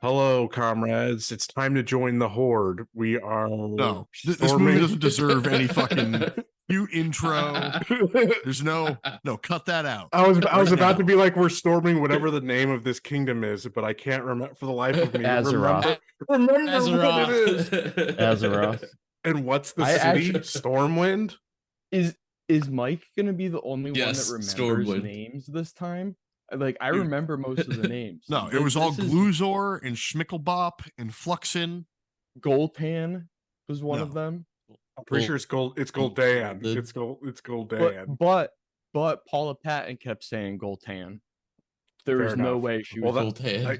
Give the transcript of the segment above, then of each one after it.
Hello, comrades. It's time to join the horde. We are No, this movie storming. doesn't deserve any fucking cute intro. There's no, cut that out. I was about now. to be like, we're storming whatever the name of this kingdom is, but I can't remember for the life of me. Azeroth. Remember what it is. Azeroth. And what's the I city? actually- Stormwind. Is Mike gonna be the only one Yes, that remembers Stormwind. names this time? Like, I Dude. remember most of the names. No, it was all Gluzor and Schmickelbop and Fluxin. Goltan was one of No. them. I'm pretty sure it's gold. It's Goldan. It's Goldan. But Paula Patton kept saying Goltan. There Fair was no enough. way she Well, was.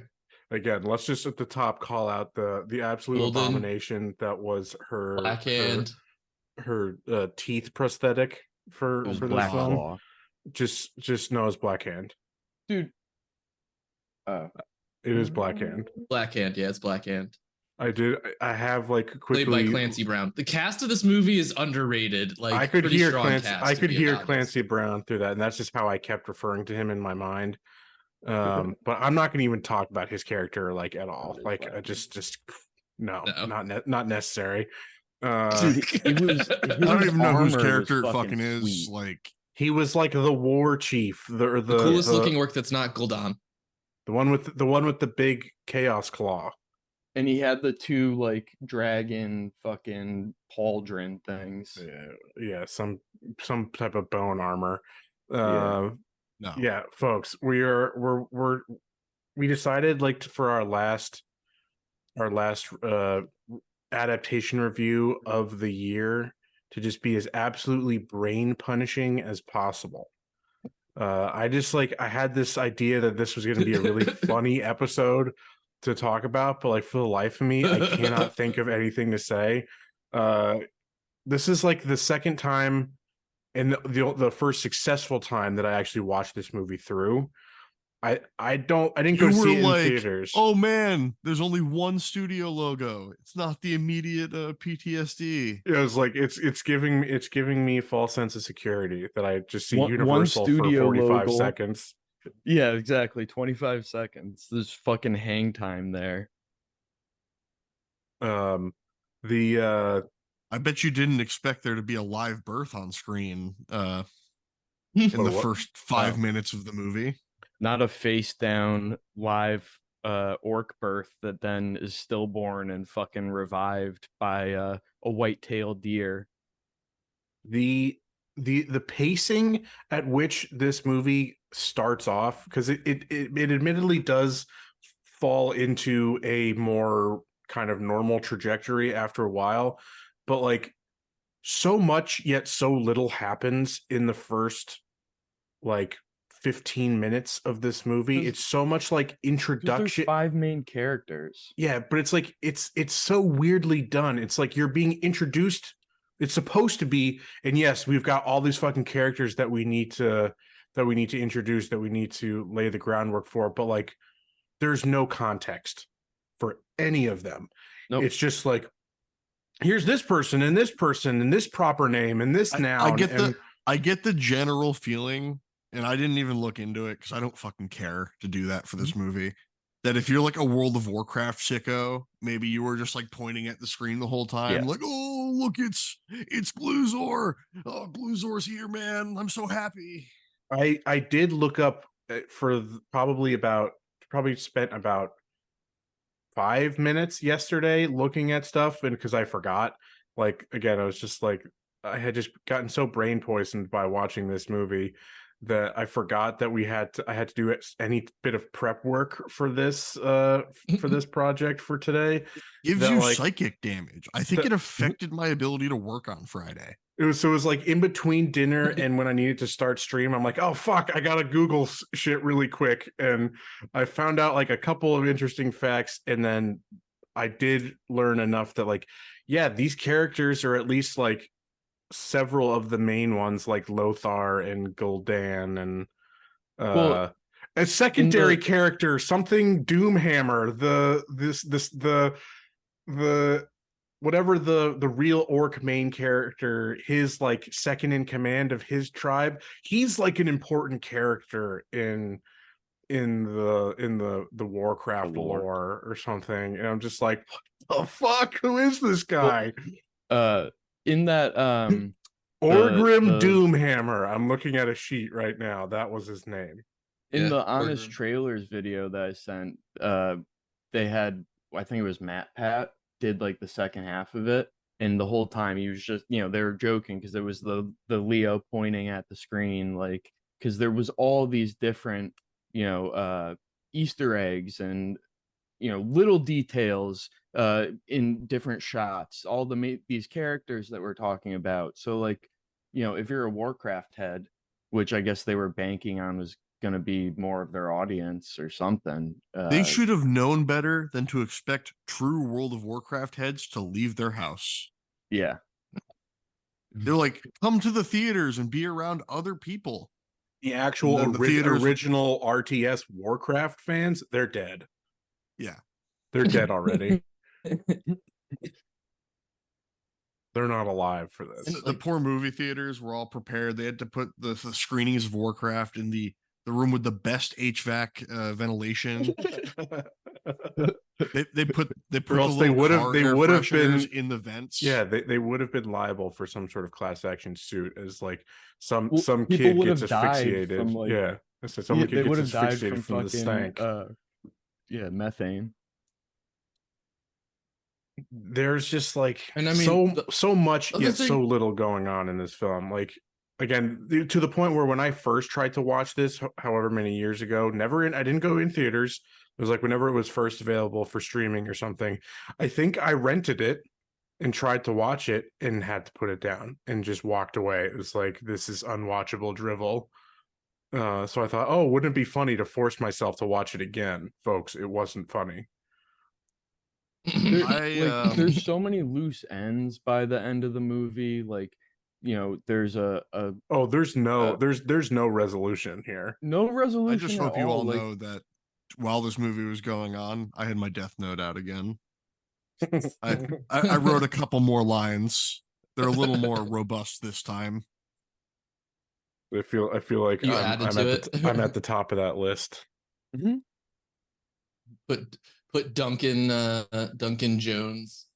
Again, let's just at the top call out the absolute Golden. abomination that was her Blackhand. her teeth prosthetic for this Black film. Claw. Just know as Blackhand. Dude. It is Blackhand. Blackhand, yeah, it's Blackhand. I have like quickly Played by Clancy Brown. The cast of this movie is underrated. Like I could pretty hear strong Clancy. cast, I to could be hear honest. Clancy Brown through that, and that's just how I kept referring to him in my mind. But I'm not going to even talk about his character like at all. Like I just no. Not necessary. Dude, I don't even know whose character it fucking is. Sweet. Like, he was like the war chief, The coolest looking orc that's not Gul'dan. the one with the big chaos claw. And he had the two like dragon fucking pauldron things. Yeah, some type of bone armor. no. Yeah, folks, we decided like for our last adaptation review of the year to just be as absolutely brain punishing as possible. I had this idea that this was going to be a really funny episode to talk about, but like for the life of me, I cannot think of anything to say. This is like the second time and the first successful time that I actually watched this movie through. I didn't go see it in theaters. Oh man, there's only one studio logo. It's not the immediate PTSD. It was like it's giving me a false sense of security that I just see One Universal for studio 45 logo. seconds. Yeah, exactly. 25 seconds. There's fucking hang time there. I bet you didn't expect there to be a live birth on screen in the first 5 minutes of the movie. Not a face down live orc birth that then is stillborn and fucking revived by a white-tailed deer. The pacing at which this movie starts off, because it admittedly does fall into a more kind of normal trajectory after a while, but like so much yet so little happens in the first like 15 minutes of this movie. It's so much like introduction. There's 5 main characters. Yeah, but it's like it's so weirdly done. It's like you're being introduced. It's supposed to be, and yes, we've got all these fucking characters that we need to introduce, that we need to lay the groundwork for, but like there's no context for any of them. Nope. It's just like, here's this person and this person and this proper name and this noun. I get the general feeling, and I didn't even look into it because I don't fucking care to do that for this movie, that if you're like a World of Warcraft sicko, maybe you were just like pointing at the screen the whole time, like, oh, look, it's Gluzor. Oh, Gluzor's here, man. I'm so happy. I did look up for probably spent about 5 minutes yesterday looking at stuff, and because I forgot, like, again, I was just like, I had just gotten so brain poisoned by watching this movie that I forgot that I had to do any bit of prep work for this project for today. Gives you psychic damage. I think it affected my ability to work on Friday. It was like in between dinner and when I needed to start stream, I'm like, oh fuck, I gotta Google shit really quick, and I found out like a couple of interesting facts, and then I did learn enough that like, yeah, these characters are at least like several of the main ones, like Lothar and Gul'dan, and a secondary character, something Doomhammer, the whatever the real orc main character, his like second in command of his tribe, he's like an important character in in the Warcraft The lore. lore or something, and I'm just like, what the fuck? Who is this guy? In that Orgrim the- Doomhammer. I'm looking at a sheet right now. That was his name. in Yeah, the honest Orgrim. trailers video that I sent, they had, I think it was Matt Pat did like the second half of it, and the whole time he was just, you know, they were joking because there was the Leo pointing at the screen, like, because there was all these different, you know, Easter eggs and, you know, little details in different shots, all these characters that we're talking about. So like, you know, if you're a Warcraft head, which I guess they were banking on was going to be more of their audience or something, They should have known better than to expect true World of Warcraft heads to leave their house. yeah. They're like, come to the theaters and be around other people. The actual And then the theaters- original RTS Warcraft fans, they're dead. Yeah. They're dead already. They're not alive for this. And the poor movie theaters were all prepared. They had to put the screenings of Warcraft in the room with the best HVAC ventilation. They put Or else the they little would have car they air would have fresheners been in the vents. Yeah, they would have been liable for some sort of class action suit as like some Well, people kid would gets have died asphyxiated. from, like- yeah. So some Yeah, kid they gets would have died asphyxiated from the fucking stank. yeah, methane. There's just like And I mean, so much other yet thing- so little going on in this film. Like again, to the point where when I first tried to watch this, however many years ago, I didn't go in theaters. It was like whenever it was first available for streaming or something. I think I rented it and tried to watch it and had to put it down and just walked away. It was like, this is unwatchable drivel. So I thought, oh, wouldn't it be funny to force myself to watch it again? Folks, it wasn't funny. There's so many loose ends by the end of the movie. Like, you know, there's there's no resolution here. no resolution. I just hope at you all like, know that while this movie was going on, I had my Death Note out again. I wrote a couple more lines. They're a little more robust this time. I feel like You added to it. I'm at the top of that list. Mhm. Put Duncan Jones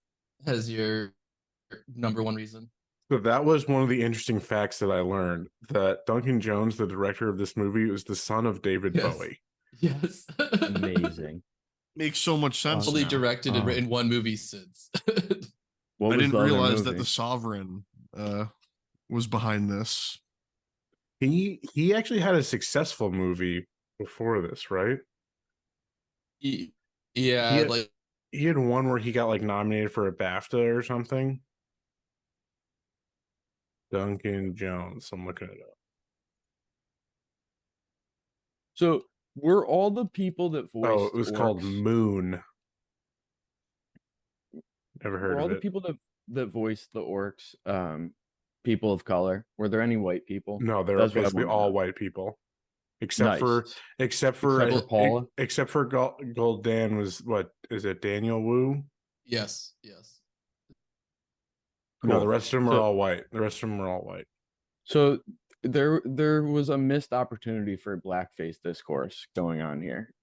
as your number one reason. So that was one of the interesting facts that I learned, that Duncan Jones, the director of this movie, was the son of David Yes. Bowie. Yes. Amazing. Makes so much sense. Fully now. directed and written one movie since. What I was didn't the other realize that movie? the Sovereign was behind this. He actually had a successful movie before this, right? Yeah, He had- like He had one where he got like nominated for a BAFTA or something. Duncan Jones. I'm looking it up. So were all the people that voiced Oh, it was called orcs- Moon. Never were heard all of the it. people that voiced the orcs people of color? Were there any white people? No, they're That's what I basically wanna all know. white people, except Nice. for Except for Paula? Except for Gul'dan was, what is it? Daniel Wu. yes. No, Cool. the rest of them are So- all white. The rest of them are all white. So there was a missed opportunity for blackface discourse going on here.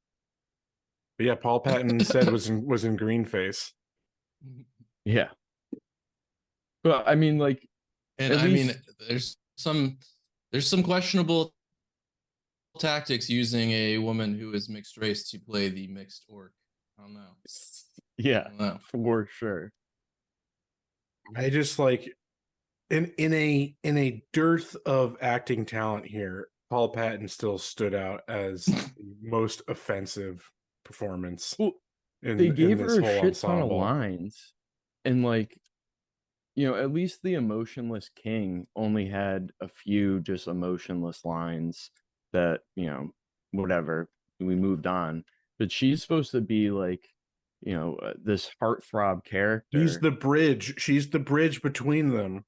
But yeah, Paul Patton said was in green face. Yeah. But I mean, like, And At I mean, least- there's some questionable tactics using a woman who is mixed race to play the mixed orc. I don't know. yeah, I don't know. for sure. I just like in a dearth of acting talent here, Paul Patton still stood out as the most offensive performance. Well, in, they in gave this her a whole shit ton of ensemble. lines, and like, you know, at least the emotionless king only had a few just emotionless lines that, you know, whatever, we moved on. But she's supposed to be like, you know, this heartthrob character. She's the bridge between them.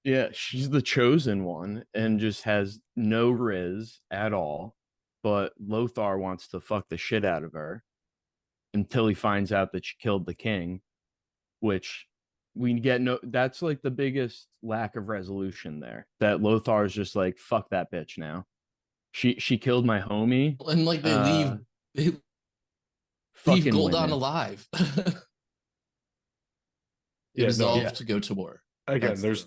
Yeah, she's the chosen one and just has no riz at all. But Lothar wants to fuck the shit out of her until he finds out that she killed the king, which we get that's like the biggest lack of resolution there. That Lothar's just like, fuck that bitch now. she killed my homie. And like they Uh, leave fucking Goldon women. alive. They Yeah, no. resolve Yeah. to go to war. Again, That's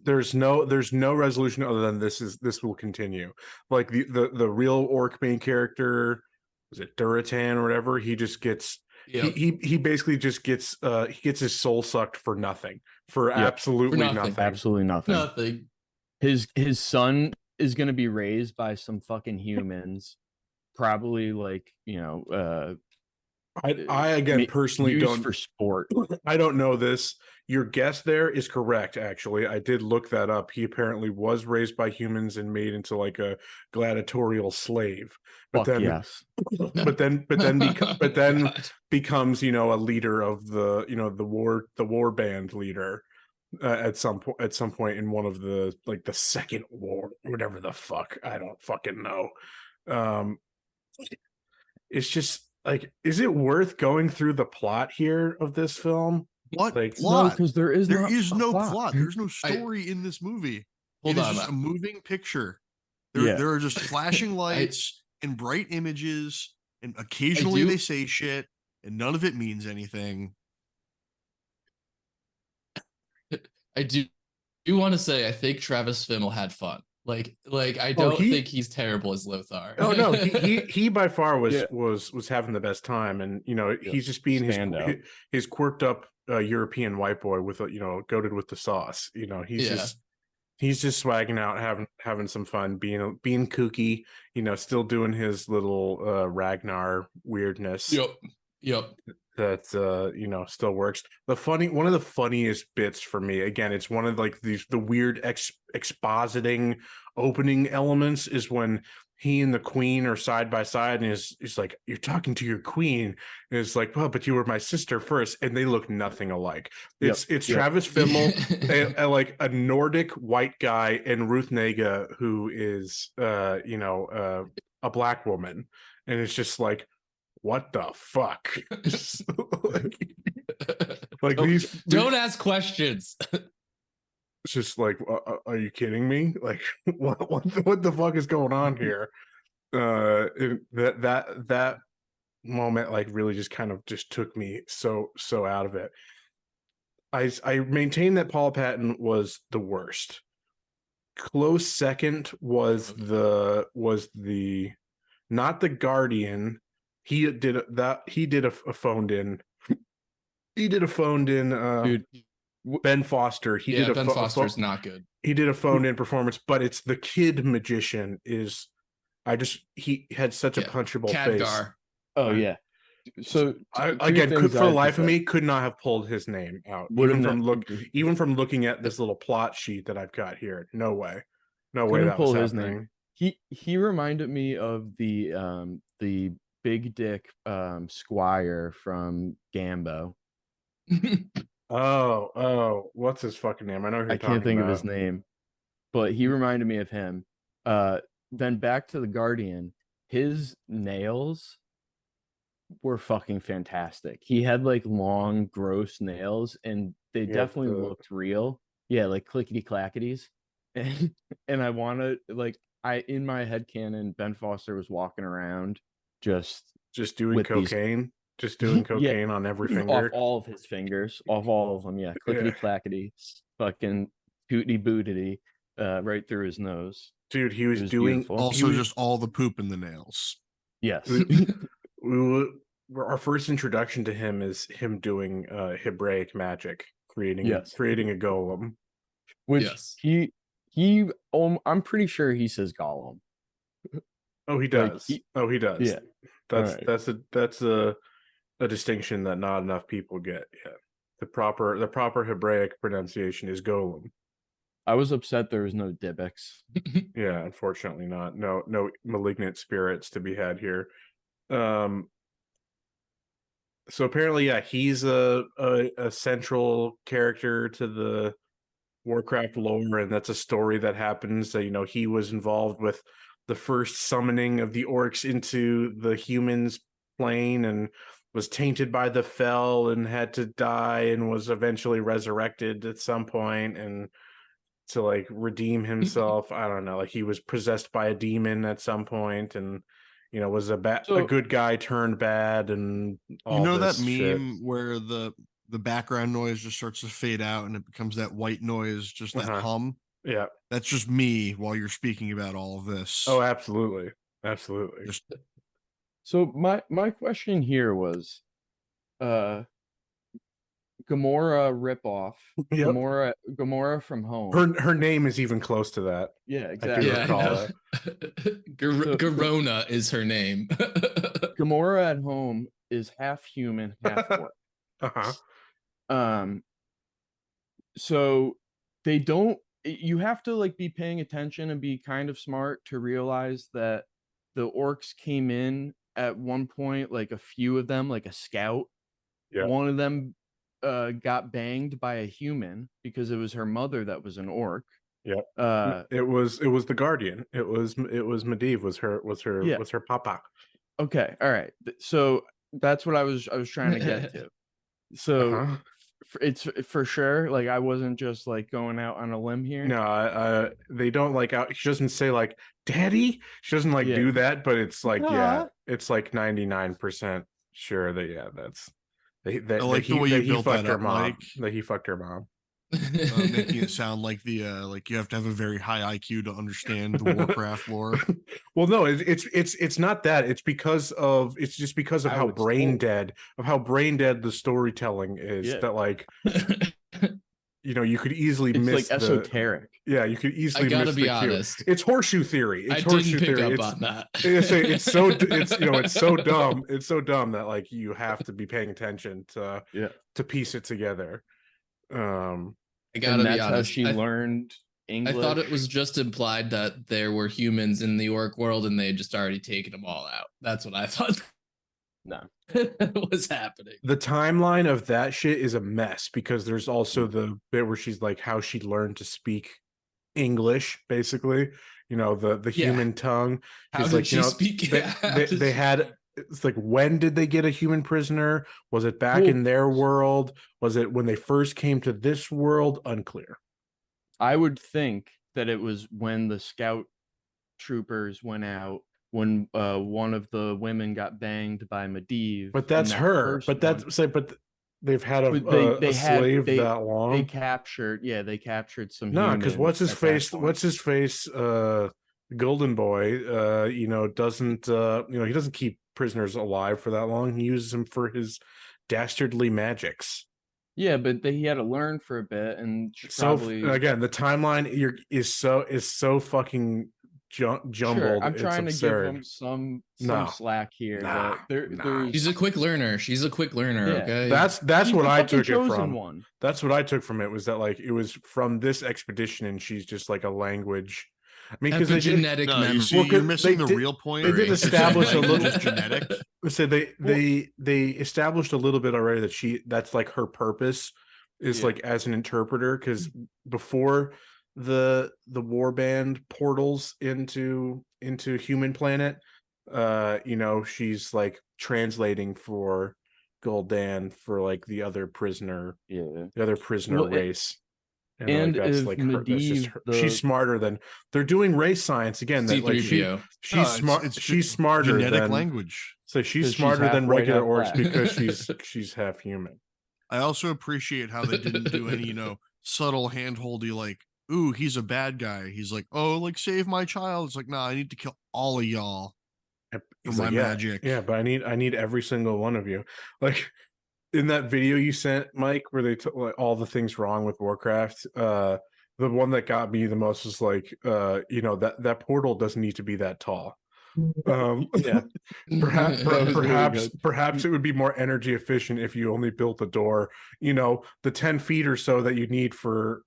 there's no resolution other than this will continue. Like the real orc main character, was it Duratan or whatever? He just gets Yep. he basically just gets he gets his soul sucked for nothing, for Yep. absolutely For nothing. Absolutely nothing. Nothing. His son is gonna be raised by some fucking humans, probably like I again personally used don't for sport. I don't know this. Your guess there is correct, actually. I did look that up. He apparently was raised by humans and made into like a gladiatorial slave. But Fuck then yes. but then God. becomes, a leader of the war band leader at some point in one of the like the second war, whatever the fuck. I don't fucking know. Um it's just like, is it worth going through the plot here of this film? What Like, No, plot? because there is no plot. plot. There's no story in this movie. Hold It is on. just a moving picture. Yeah. There are just flashing lights and bright images, and occasionally do- they say shit, and none of it means anything. I do want to say I think Travis Fimmel had fun. Like I don't he- think he's terrible as Lothar. oh no, he by far was Yeah. was having the best time, and he's just being Standout. his quirked up European white boy with goated with the sauce. He's Yeah. he's just swagging out, having some fun, being kooky. Still doing his little Ragnar weirdness. Yep. That still works. One of the funniest bits for me, again, it's one of like the weird expositing opening elements, is when he and the queen are side by side, and he's like, "You're talking to your queen," and it's like, "Well, but you were my sister first," and they look nothing alike. It's Travis Fimmel, like a Nordic white guy, and Ruth Negga, who is a black woman, and it's just like, what the fuck? like don't ask questions. It's just like, are you kidding me? Like, what the fuck is going on here? That moment like really just kind of just took me so out of it. I maintain that Paula Patton was the worst. Close second was the not the Guardian. He did a phoned in. He did a phoned in. Dude, Ben Foster. Ben Foster's not good. He did a phoned in performance, but it's the kid magician. He had such a punchable face. Khadgar. Oh yeah. So for the life of me, could not have pulled his name out. Even from looking at this little plot sheet that I've got here. No way. No way that was happening. He reminded me of the big dick squire from Gambo. Oh, what's his fucking name? I know who you're I can't think about. of his name, but he reminded me of him. Then back to the Guardian, his nails were fucking fantastic. He had like long, gross nails, and they definitely looked real. Yeah, like clickety clackities. And I want to in my headcanon, Ben Foster was walking around just doing cocaine. Just doing cocaine on every finger. Off all of his fingers. Off all of them, yeah. Clickety clackety, fucking tootity bootity, right through his nose. Dude, he was doing beautiful. Also just all the poop in the nails. Yes. Our first introduction to him is him doing Hebraic magic, creating a golem. Which I'm pretty sure he says golem. Oh, he does. He does. Yeah. That's a distinction that not enough people get. Yeah. The proper Hebraic pronunciation is golem. I was upset there was no Dybbuk's. Yeah, unfortunately not. No malignant spirits to be had here. So apparently, he's a central character to the Warcraft lore, and that's a story that happens. That he was involved with the first summoning of the orcs into the humans plane, and was tainted by the Fel, and had to die, and was eventually resurrected at some point. And to like redeem himself. I don't know, like he was possessed by a demon at some point, and was a So good guy turned bad, and all You know that this shit. meme where the background noise just starts to fade out and it becomes that white noise, just that Uh-huh. hum? Yeah. That's just me while you're speaking about all of this. Oh, absolutely. Just so my question here was Gamora ripoff. Yep. Gamora from Home. Her name is even close to that. Yeah, I exactly. do Yeah, I recall know. that. Garona is her name. Gamora at Home is half human, half orc. Uh-huh. So they don't. You have to like be paying attention and be kind of smart to realize that the orcs came in at one point, like a few of them, like a scout. Yeah. One of them got banged by a human because it was her mother that was an orc. Yeah. It was the Guardian. It was Medivh was her papa. Okay, all right. So that's what I was trying to get to. So Uh-huh. it's for sure. Like I wasn't just like going out on a limb here. No, they don't like out. She doesn't say like "daddy." She doesn't like do that, but it's like it's like 99% sure that that's that I like the way you built that up, Mike. That he fucked her mom. Making it sound like like you have to have a very high IQ to understand the Warcraft lore. Well, no, it's not that. It's just because of how brain dead the storytelling is, that like you could easily miss like esoteric. You could easily I gotta miss be honest. It's horseshoe theory. I didn't pick up on that. It's so it's so dumb. It's so dumb that like you have to be paying attention to piece it together. I gotta be honest. How she learned English. I thought it was just implied that there were humans in the orc world and they had just already taken them all out. That's what I thought. No. was happening. The timeline of that shit is a mess, because there's also the bit where she's like how she learned to speak English, basically. The human tongue. How did she speak? They had. It's like, when did they get a human prisoner? Was it back in their world? Was it when they first came to this world? Unclear. I would think that it was when the scout troopers went out, when one of the women got banged by Medivh. But that's her. But they've had a slave that long. They captured some. No, because what's his face? Golden Boy, doesn't he doesn't keep prisoners alive for that long. He uses them for his dastardly magics. Yeah, but he had to learn for a bit, and again, the timeline is so fucking jumbled. Sure, I'm trying to give him some slack here. She's a quick learner. Okay, that's what I took it from. That's what I took from it, was that like it was from this expedition, and she's just like a language. I mean, because genetic memory. You're missing the real point. They did establish a little genetic. So they established a little bit already that that's like her purpose is like as an interpreter, because before the warband portals into human planet, she's like translating for Gul'dan for like the other prisoner race. And like, that's like she's smarter than they're doing race science again. That like she's smart. She's smarter than language. So she's smarter than regular orcs because she's half human. I also appreciate how they didn't do any subtle handholdy like, ooh, he's a bad guy. He's like, oh, like save my child. It's like, nah, I need to kill all of y'all for my magic. Yeah, but I need every single one of you. Like, in that video you sent, Mike, where they took like all the things wrong with Warcraft, the one that got me the most is like, that portal doesn't need to be that tall. Perhaps it would be more energy efficient if you only built the door, the 10 feet or so that you need for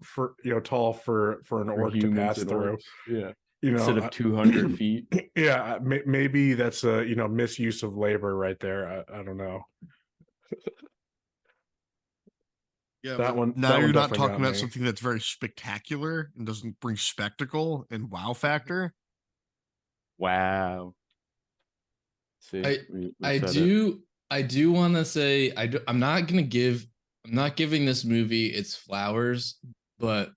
tall for an orc to pass through. Yeah. Instead of 200 feet. Yeah, maybe that's a misuse of labor right there. I don't know. Yeah, that one. Now you're not talking about something that's very spectacular and doesn't bring spectacle and wow factor. Wow. See, I do want to say I'm not giving this movie its flowers, but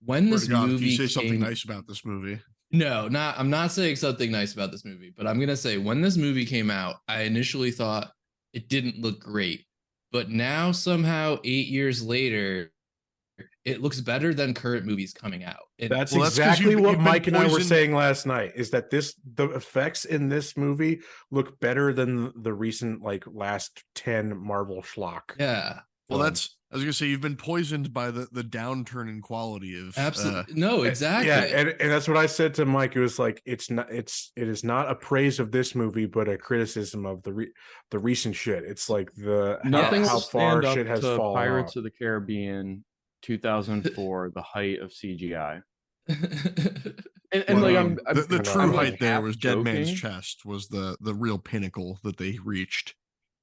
when Swear this to God, if you movie say something came, nice about this movie, no, I'm not saying something nice about this movie, but I'm gonna say when this movie came out, I initially thought it didn't look great, but now somehow 8 years later, it looks better than current movies coming out. And That's Well, that's 'cause exactly you've what been Mike and I were poisoned- saying last night. Is that the effects in this movie look better than the recent like last 10 Marvel schlock? yeah, well, films. I was gonna say you've been poisoned by the downturn in quality of absolutely no, exactly. Yeah, and that's what I said to Mike. It was like it is not a praise of this movie, but a criticism of the recent shit. It's like Nothing how will far stand up shit has to fallen Pirates off. of the Caribbean 2004, the height of CGI. And Well, like I mean, I'm the I'm true like height there half was Dead Man's joking. Chest was the real pinnacle that they reached.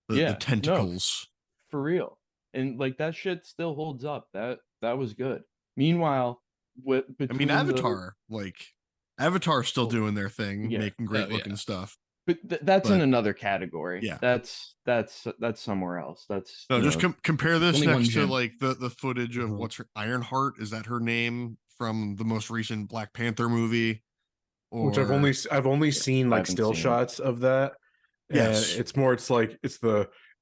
The Yeah, no, tentacles. for real. And like that shit still holds up. That was good. Meanwhile, I between mean, Avatar's still Well, doing their thing, yeah. making great Oh, looking yeah. stuff. but that's in But another category. yeah. That's somewhere else. That's no, just compare this only one next to gym. like the footage of Mhm. what's her Ironheart, is that her name from the most recent Black Panther movie? Which Or I've only seen I like haven't still seen it. shots of that. And Yes. it's like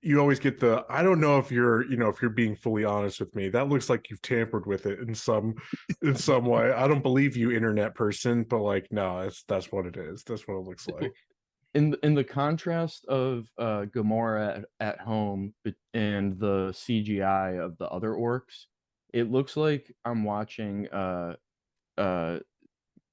you always get I don't know if you're being fully honest with me. That looks like you've tampered with it in some way. I don't believe you, internet person, but like no, that's what it is. That's what it looks like. In the contrast of Gamora at home and the CGI of the other orcs, it looks like I'm watching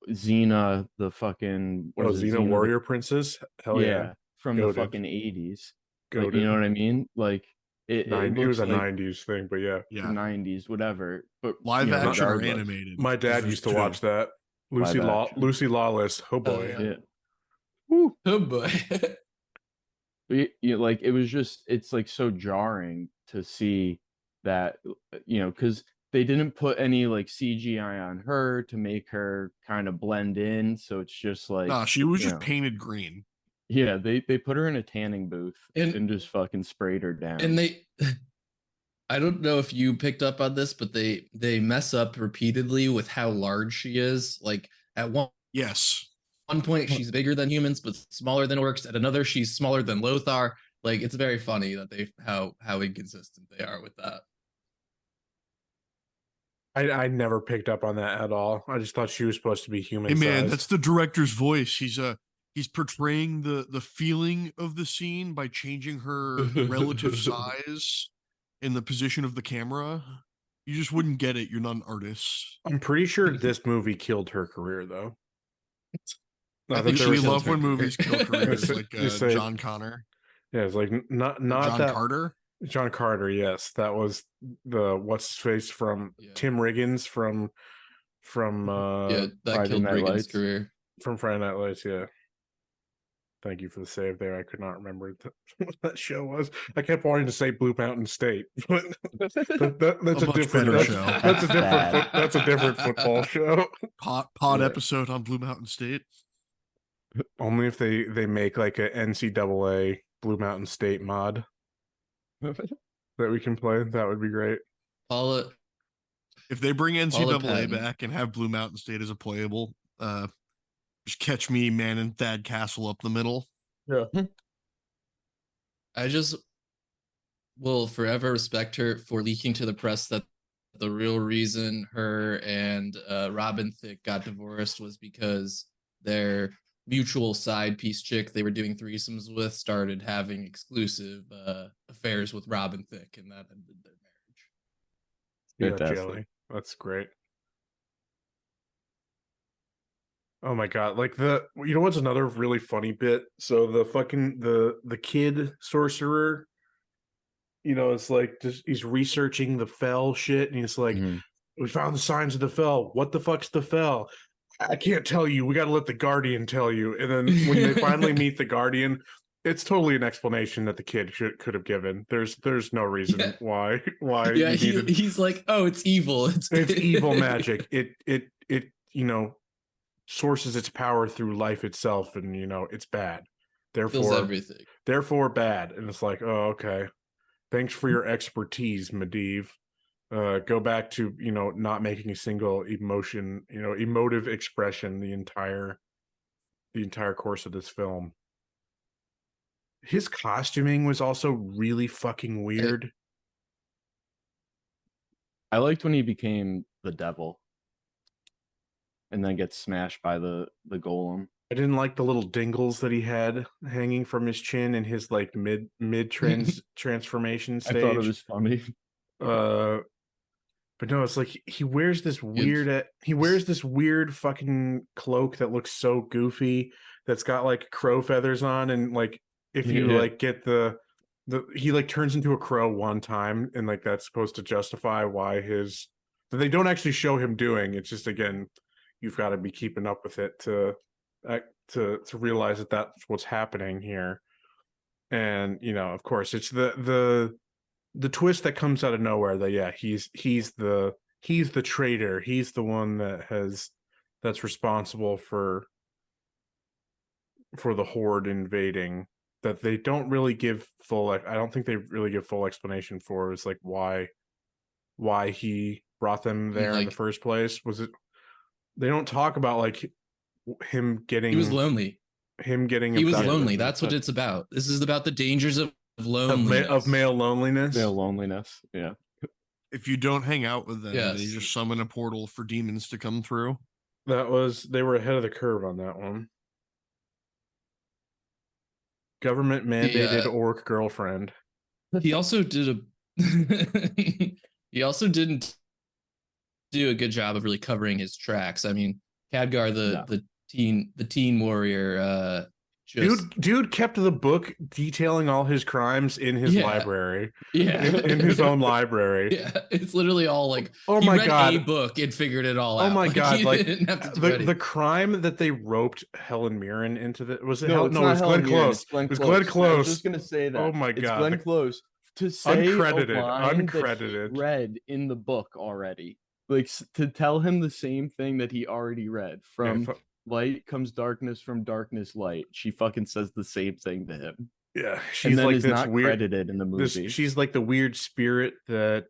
Xena, the fucking what Oh, is it? Xena Warrior Princess? Hell yeah. From the Goated. fucking 80s. Like, Goated. you know what I mean? Like it It looks was a like 90s thing, but yeah. the yeah, 90s, whatever. But live you know, action or regardless, animated? My 'Cause dad there's used to two. watch that. Live action. Lucy Lawless. Oh boy. yeah. Yeah. Woo. Oh boy. Like it was just it's like so jarring to see that because they didn't put any like CGI on her to make her kind of blend in, so it's just like Nah, she was you just know, painted green. yeah, they put her in a tanning booth And- and just fucking sprayed her down. And I don't know if you picked up on this, but they mess up repeatedly with how large she is. Like at Yes. one point she's bigger than humans but smaller than orcs. At another she's smaller than Lothar. Like it's very funny that how inconsistent they are with that. I never picked up on that at all. I just thought she was supposed to be human Hey man, sized. that's the director's voice. He's portraying the feeling of the scene by changing her relative size in the position of the camera. You just wouldn't get it. You're not an artist. I'm pretty sure this movie killed her career though. I Not think that We there she was love killed when her movies kill career. careers, You like say- John Connor, yeah, it's like not John that Carter. John Carter, yes. That was the what's his face from Yeah. Tim Riggins from Yeah, that Friday killed Night Reagan's Lights. career. from Friday Night Lights, yeah. Thank you for the save there. I could not remember what that show was. I kept wanting to say Blue Mountain State, but that's A a much different better that's, show. That's a different Bad. that's a different football show. Pod Yeah. episode on Blue Mountain State. Only if they make like a NCAA Blue Mountain State mod that we can play. That would be great. Paula, If they bring Paula NCAA Patton. back and have Blue Mountain State as a playable, just catch me, man, and Thad Castle up the middle. Yeah. I just will forever respect her for leaking to the press that the real reason her and Robin Thicke got divorced was because their mutual side piece chick they were doing threesomes with started having exclusive affairs with Robin Thicke, and that ended their marriage. Yeah, Fantastic. jelly. That's great. Oh my god! Like what's another really funny bit? So the fucking the kid sorcerer, it's like just he's researching the fell shit, and he's like, Mhm. "We found the signs of the fell. What the fuck's the fell? I can't tell you. We got to let the guardian tell you." And then when they finally meet the guardian, it's totally an explanation that the kid could have given. There's no reason Yeah. why Yeah, you needed. he's like, oh, it's evil. It's evil magic. It sources its power through life itself, and it's bad. Feels Therefore everything. bad. And it's like, oh, okay. Thanks for your expertise, Medivh. go back to not making a single emotion, emotive expression the entire course of this film. His costuming was also really fucking weird. I liked when he became the devil and then gets smashed by the golem. I didn't like the little dingles that he had hanging from his chin in his like mid transformation stage. I thought it was funny. But no, it's like he wears this weird fucking cloak that looks so goofy, that's got like crow feathers on, and like if you like get the he like turns into a crow one time, and like that's supposed to justify why that they don't actually show him doing. It's just, again, you've got to be keeping up with it to realize that that's what's happening here. And of course, it's the twist that comes out of nowhere that he's the traitor. He's the one that's responsible for the Horde invading, that they don't really give full. I don't think they really give full explanation for. Is like why he brought them there in the first place. Was it? They don't talk about like him getting. He was lonely. He was lonely. That's what it's about. This is about the dangers of loneliness. Of male loneliness. Male loneliness. Yeah. If you don't hang out with them, they just summon a portal for demons to come through. They were ahead of the curve on that one. Government mandated orc girlfriend. He also did he also didn't do a good job of really covering his tracks. I mean, Khadgar, the teen warrior, dude kept the book detailing all his crimes in his library. Yeah, in his own library. Yeah, it's literally all like, oh my god, a book and figured it all out. Oh my god, like the crime that they roped Helen Mirren into the was it? No, it was Glenn Close. It was Glenn Close. I was just gonna say that. Oh my god, it's Glenn Close. To say uncredited, read in the book already, like to tell him the same thing that he already read from. Light comes darkness, from darkness light. She fucking says the same thing to him. Yeah, she's like is this not weird, credited in the movie. She's like the weird spirit that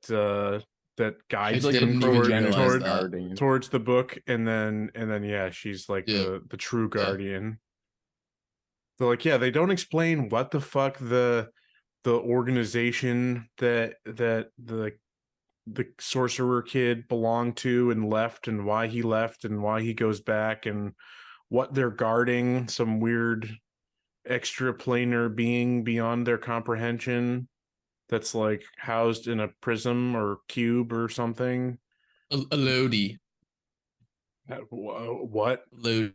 guides him towards the book, and then she's like the true guardian. So like they don't explain what the fuck the organization that the sorcerer kid belonged to and left, and why he left, and why he goes back, and what they're guarding, some weird extraplanar being beyond their comprehension that's like housed in a prism or cube or something. A Lodi. What? Lodi.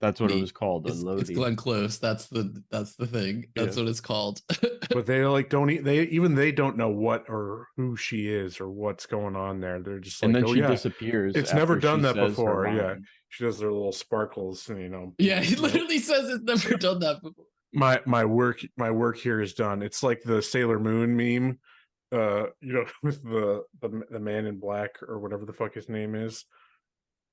That's what it was called. It's Glenn Close. That's the thing. That's what it's called. But they like they don't know what or who she is or what's going on there. They're just like, and then she disappears. It's never done that before. Yeah, she does their little sparkles, Yeah, he literally says it's never done that before. My work here is done. It's like the Sailor Moon meme, with the man in black or whatever the fuck his name is.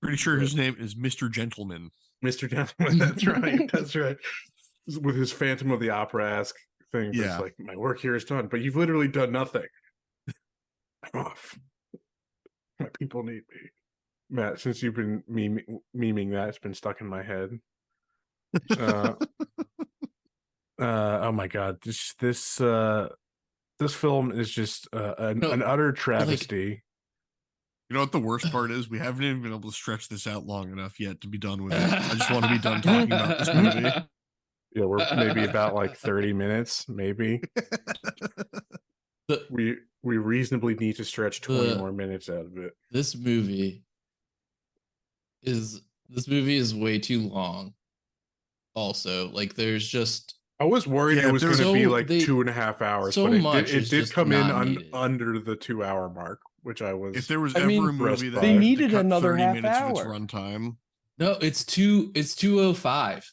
Pretty sure his name is Mr. Gentleman. Mr. Gentleman, that's right. That's right. With his Phantom of the Opera-esque thing. Yeah. It's like, my work here is done, but you've literally done nothing. I'm off. My people need me. Matt, since you've been memeing that, it's been stuck in my head. Oh my god, this film is just an utter travesty. You know what the worst part is? We haven't even been able to stretch this out long enough yet to be done with it. I just want to be done talking about this movie. Yeah, we're maybe about like 30 minutes, maybe. We reasonably need to stretch 20 more minutes out of it. This movie is way too long. Also, like there's just I was worried it was going to be like 2.5 hours, but it did come in under the 2 hour mark. Which I was. If there was ever a movie that they needed another 30 half minutes hour of its runtime. No, it's 2:05.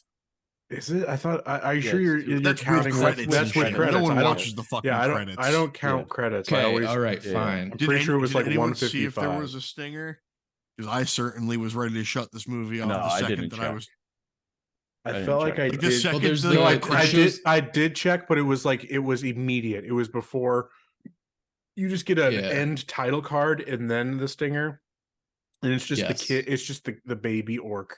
Is it? I thought. Are you sure you're counting credits? That's with credits. No one watches the fucking credits. I don't count credits. Okay, all right, fine. I'm pretty sure it was like 155. See if there was a stinger? Because I certainly was ready to shut this movie off the second that I was. I felt like I did. The I did check, but it was like it was immediate. It was before. You just get an Yeah. end title card and then the stinger, and it's just the Yes. kid. It's just the baby orc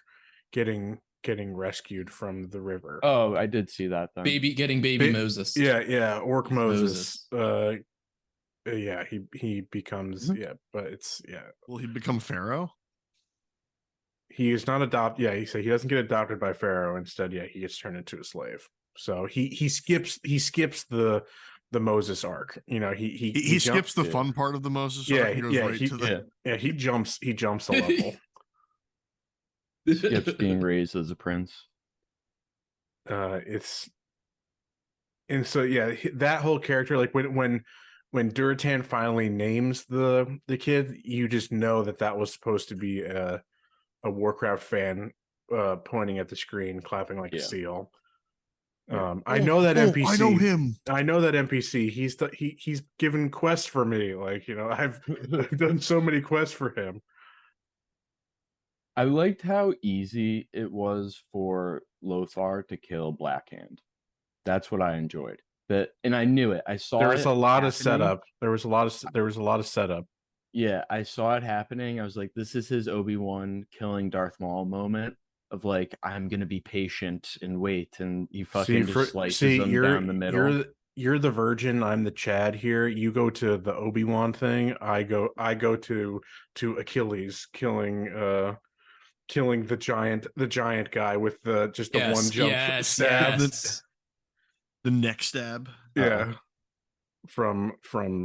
getting rescued from the river. Oh, I did see that then. Baby Ba- Moses. Yeah, orc He's Moses. Yeah, he becomes but it's Will he become Pharaoh? he is not adopted. Yeah, he doesn't get adopted by Pharaoh. Instead, he gets turned into a slave. So he skips the Moses arc. He skips the fun part of the Moses arc and goes right to the he jumps a level. Skips being raised as a prince. It's and so that whole character, like when Duratan finally names the kid, you just know that was supposed to be a Warcraft fan pointing at the screen, clapping like a seal. I know that NPC. I know him. I know that NPC. He's given quests for me. Like, I've done so many quests for him. I liked how easy it was for Lothar to kill Blackhand. That's what I enjoyed. And I knew it. I saw there was it a lot happening. of setup. There was a lot of setup. Yeah, I saw it happening. I was like, this is his Obi-Wan killing Darth Maul moment of like, I'm gonna be patient and wait, and he fucking just slices them down the middle. You're the virgin. I'm the Chad here. You go to the Obi-Wan thing. I go to Achilles killing the giant guy with the one jump stab. The neck stab. Yeah. From Troy.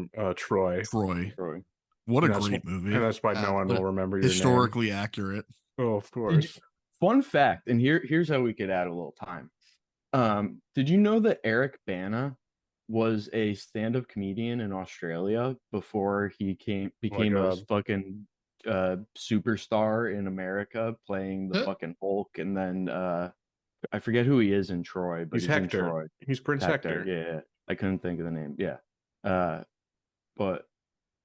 What a great movie. And that's why no one will remember your historically name. Accurate. Oh, of course. Fun fact, and here's how we could add a little time. Did you know that Eric Bana was a stand-up comedian in Australia before he became a fucking superstar in America, playing the fucking Hulk, and then I forget who he is in Troy, but he's Hector. in Troy. He's Prince Hector. Yeah, I couldn't think of the name. Yeah, but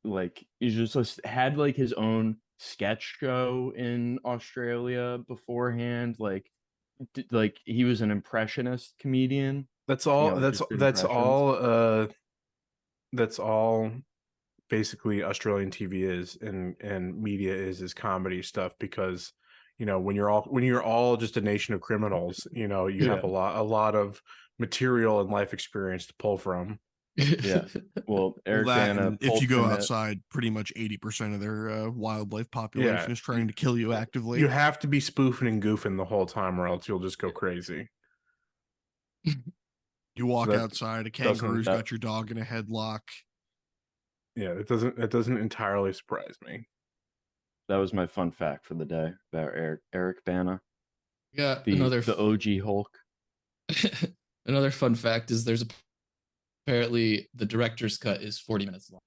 like he just had like his own sketch show in Australia beforehand. Like he was an impressionist comedian. That's all. That's all. Basically, Australian TV is and media is comedy stuff, because when you're all just a nation of criminals, you have a lot of material and life experience to pull from. Yeah. Well, Eric Bana, if you go outside, pretty much 80% of their wildlife population is trying to kill you actively. You have to be spoofing and goofing the whole time, or else you'll just go crazy. You walk outside, a kangaroo's got your dog in a headlock. Yeah, it doesn't entirely surprise me. That was my fun fact for the day about Eric Bana. Yeah, the OG Hulk. Another fun fact is apparently the director's cut is 40 minutes long.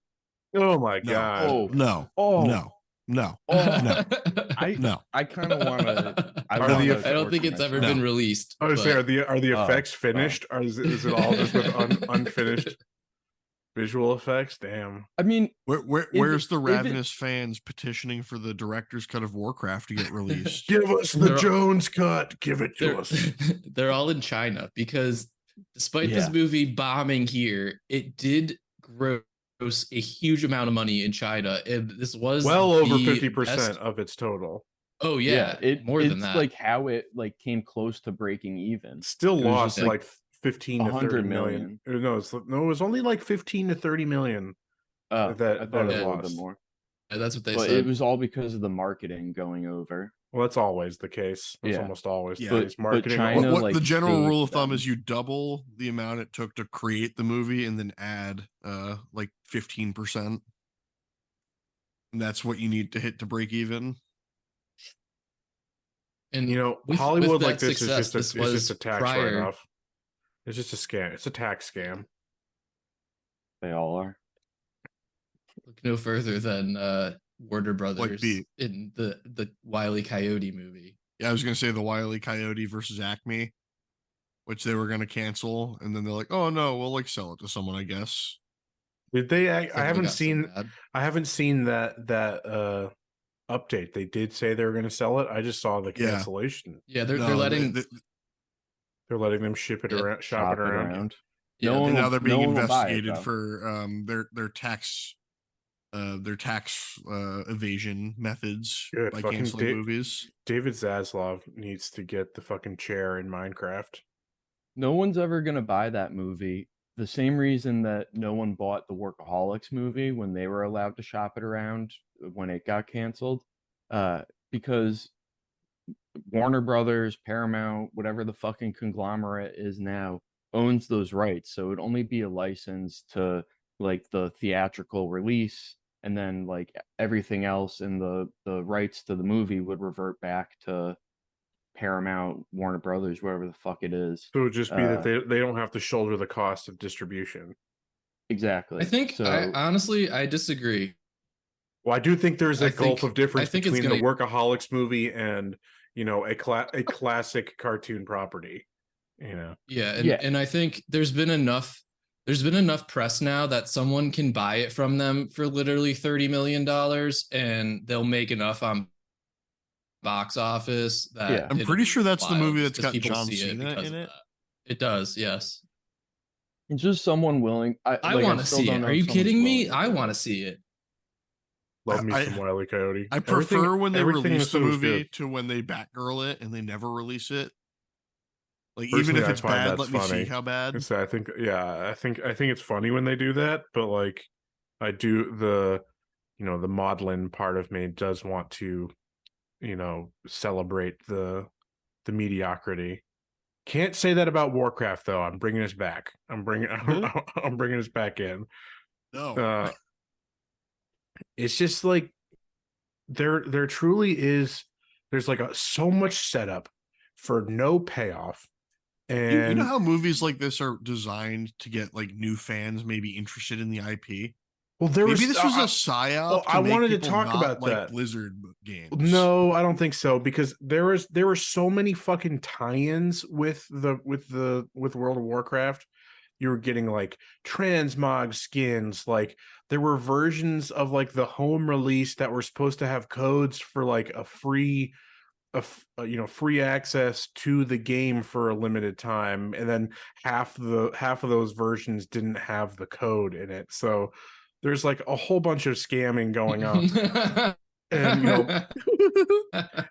Oh my god! No. I kind of want to. I don't think it's ever been released. I was saying, are the effects finished? Or is it all just with unfinished visual effects? Damn. I mean, where's the ravenous fans petitioning for the director's cut of Warcraft to get released? Give us the Jones cut. Give it to us. They're all in China, because despite this movie bombing here, it did gross a huge amount of money in China, and this was well over 50% of its total. Oh yeah, more than that. It's like how it came close to breaking even. Still lost like 15 to 30 million. No, it was only like 15 to 30 million. I thought it was a little bit more. Yeah, that's what they said. It was all because of the marketing going over. Well, that's always the case. That's almost always the case. Marketing. But China, the general rule of thumb is you double the amount it took to create the movie and then add like 15%. And that's what you need to hit to break even. And Hollywood like this is just a tax write-off. It's just a scam. It's a tax scam. They all are. Look no further than Warner Brothers in the Wile E. Coyote movie. Yeah, I was gonna say the Wile E. Coyote versus Acme, which they were gonna cancel, and then they're like, "Oh no, we'll like sell it to someone, I guess." Did they? I haven't seen that update. They did say they were gonna sell it. I just saw the cancellation. Yeah, they're letting them shop it around. No one And now will- they're being no one will buy it, investigated though. for their tax evasion methods Good. by Fucking canceling movies. David Zaslav needs to get the fucking chair in Minecraft. No one's ever gonna buy that movie. The same reason that no one bought the Workaholics movie when they were allowed to shop it around when it got canceled, because Warner Brothers, Paramount, whatever the fucking conglomerate is now, owns those rights. So it'd only be a license to like the theatrical release, and then like everything else in the rights to the movie would revert back to Paramount, Warner Brothers, whatever the fuck it is. So it would just be that they don't have to shoulder the cost of distribution. Exactly. I think I So honestly I disagree. Well, I do think there's a I gulf think- of difference I think it's between the gonna- Workaholics movie and a classic cartoon property. Yeah, Yeah. and I think there's been enough press now that someone can buy it from them for literally $30 million and they'll make enough on box office that Yeah. I'm it'll pretty be sure that's the wild movie that's because got people John see Cena because in of it. that. It does, yes. it's just someone willing. I want to see it. Are you kidding me? I want to see it. Love me I- some Wile E. Coyote. I prefer when they everything release the this was movie good. to when they Batgirl it and they never release it. Like Personally, even if I it's find bad, that's let me funny. see how bad. So I think it's funny when they do that, but like I do the maudlin part of me does want to celebrate the mediocrity. Can't say that about Warcraft though. I'm bringing us back. I'm bringing us back in. No, It's just like there truly is. There's like so much setup for no payoff. And you know how movies like this are designed to get like new fans maybe interested in the IP. well, there Maybe was this was a psyop. well, To I make wanted to people talk not about like that. Blizzard games. No, I don't think so because there were so many fucking tie-ins with World of Warcraft. You were getting like transmog skins, like there were versions of like the home release that were supposed to have codes for like a free access to the game for a limited time, and then half of those versions didn't have the code in it. So there's like a whole bunch of scamming going on. And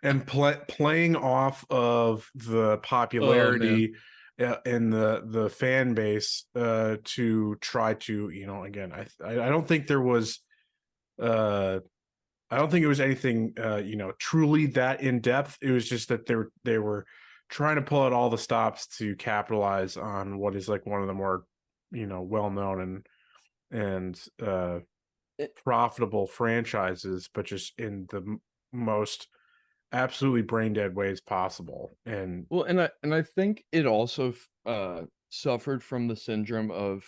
and playing off of the popularity and the fan base to try to again I don't think there was I don't think it was anything truly that in depth. It was just that they were trying to pull out all the stops to capitalize on what is like one of the more well known and profitable franchises, but just in the most absolutely brain dead ways possible. And Well, and I think it also suffered from the syndrome of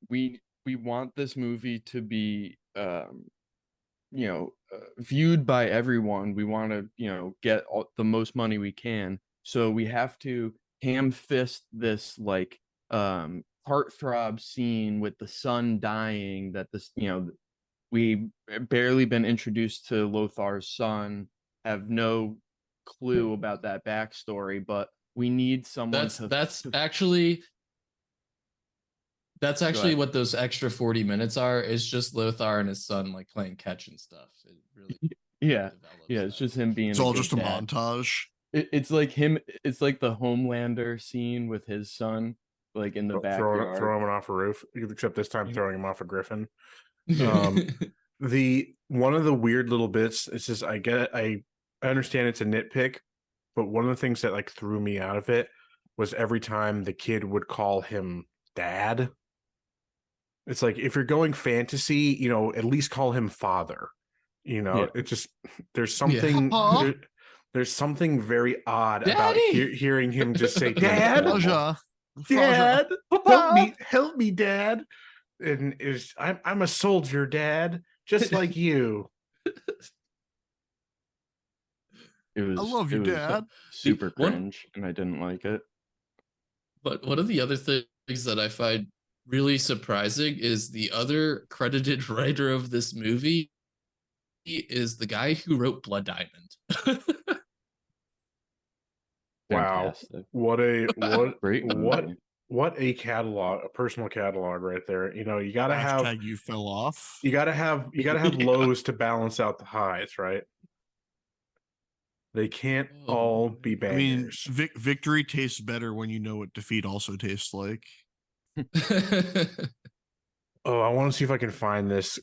we want this movie to be viewed by everyone. We want to get the most money we can, so we have to ham fist this like heartthrob scene with the son dying, that this we barely been introduced to Lothar's son, have no clue about that backstory, but we need someone that's actually ahead. what those extra 40 minutes are. It's just Lothar and his son like playing catch and stuff. It really yeah develops it's that. just him being It's all good just a dad. montage. It's like him. It's like the Homelander scene with his son, like in the backyard. throwing him off a roof, except this time throwing him off a griffin. The one of the weird little bits, it's just I understand it's a nitpick, but one of the things that like threw me out of it was every time the kid would call him dad. It's like, if you're going fantasy, at least call him father. It just there's something there's something very odd about hearing him just say Dad, Dad, help me, Dad. And I'm a soldier, Dad, just like you. It was. I love you, it was Dad. Super One- cringe, and I didn't like it. But one of the other things that I find really surprising is the other credited writer of this movie is the guy who wrote Blood Diamond. Wow. Fantastic. What Great what movie. what a catalog, a personal catalog right there. You know, you gotta have Hashtag you fell off. you gotta have Yeah. lows to balance out the highs, right? They can't Oh, all be I mean, bangers. victory tastes better when you know what defeat also tastes like. Oh, I want to see if I can find this.